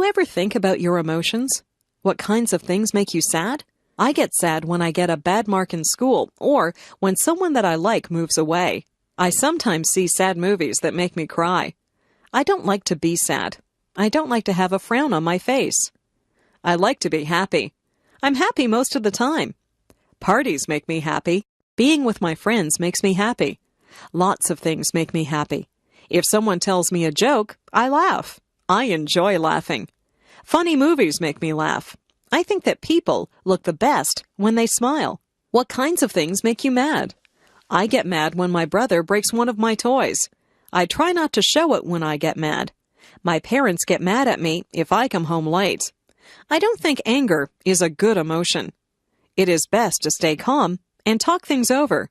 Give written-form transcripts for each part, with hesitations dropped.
ever think about your emotions? What kinds of things make you sad? I get sad when I get a bad mark in school or when someone that I like moves away. I sometimes see sad movies that make me cry. I don't like to be sad. I don't like to have a frown on my face. I like to be happy. I'm happy most of the time. Parties make me happy. Being with my friends makes me happy. Lots of things make me happy. If someone tells me a joke, I laugh. I enjoy laughing. Funny movies make me laugh. I think that people look the best when they smile. What kinds of things make you mad? I get mad when my brother breaks one of my toys. I try not to show it when I get mad. My parents get mad at me if I come home late. I don't think anger is a good emotion. It is best to stay calm and talk things over.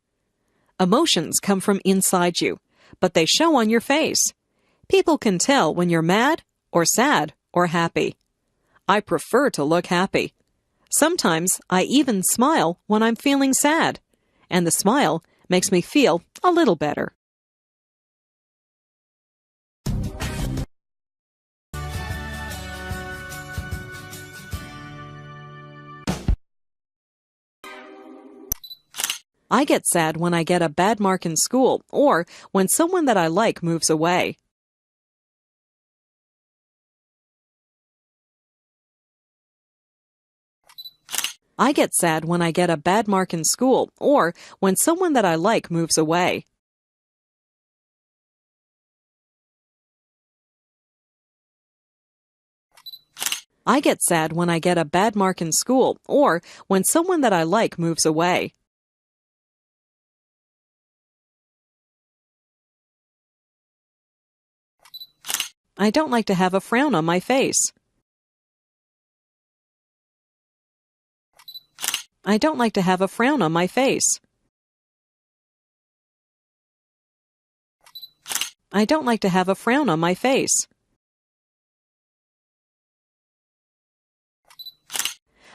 Emotions come from inside you, but they show on your face. People can tell when you're mad or sad or happy. I prefer to look happy. Sometimes I even smile when I'm feeling sad, and the smile makes me feel a little better. I get sad when I get a bad mark in school or when someone that I like moves away. I get sad when I get a bad mark in school or when someone that I like moves away. I get sad when I get a bad mark in school or when someone that I like moves away. I don't like to have a frown on my face. I don't like to have a frown on my face. I don't like to have a frown on my face.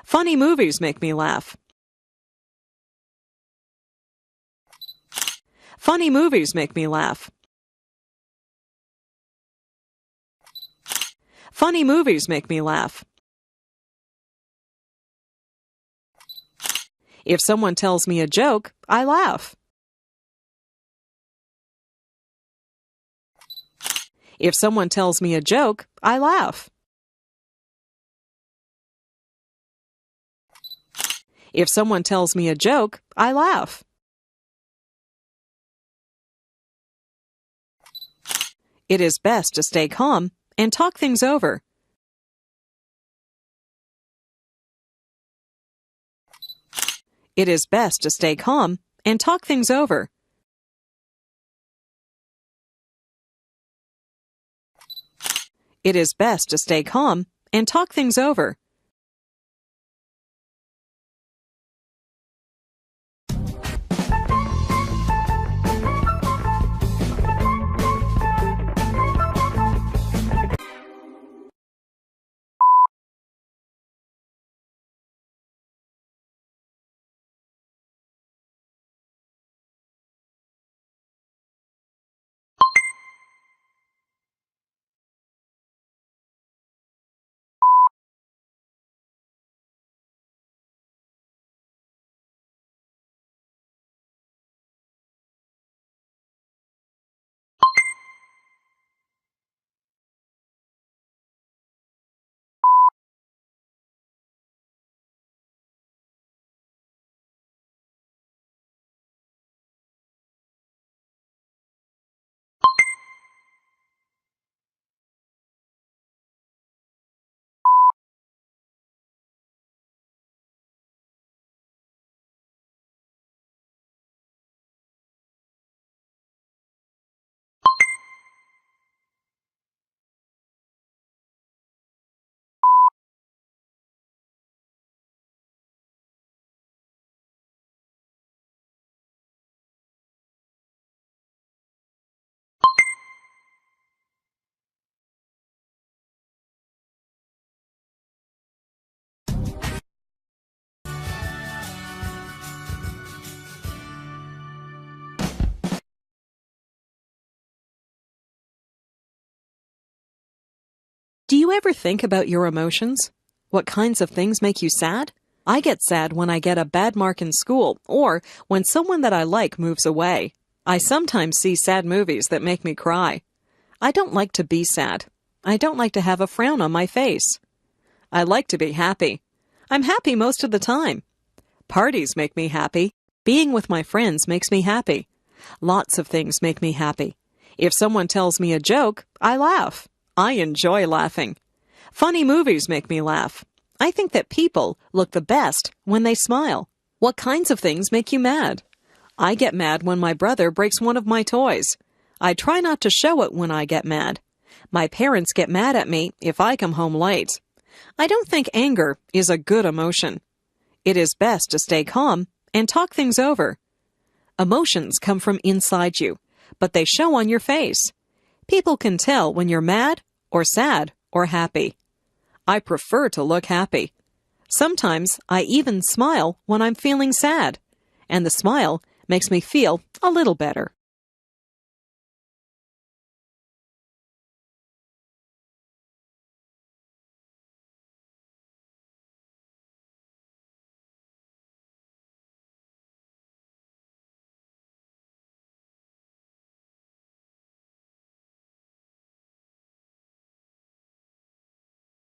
Funny movies make me laugh. Funny movies make me laugh. Funny movies make me laugh. If someone tells me a joke, I laugh. If someone tells me a joke, I laugh. If someone tells me a joke, I laugh. It is best to stay calm and talk things over. It is best to stay calm and talk things over. It is best to stay calm and talk things over. you ever think about your emotions? What kinds of things make you sad? I get sad when I get a bad mark in school or when someone that I like moves away. I sometimes see sad movies that make me cry. I don't like to be sad. I don't like to have a frown on my face. I like to be happy. I'm happy most of the time. Parties make me happy. Being with my friends makes me happy. Lots of things make me happy. If someone tells me a joke, I laugh. I enjoy laughing. Funny movies make me laugh. I think that people look the best when they smile. What kinds of things make you mad? I get mad when my brother breaks one of my toys. I try not to show it when I get mad. My parents get mad at me if I come home late. I don't think anger is a good emotion. It is best to stay calm and talk things over. Emotions come from inside you, but they show on your face. People can tell when you're mad or sad or happy. I prefer to look happy. Sometimes I even smile when I'm feeling sad, and the smile makes me feel a little better.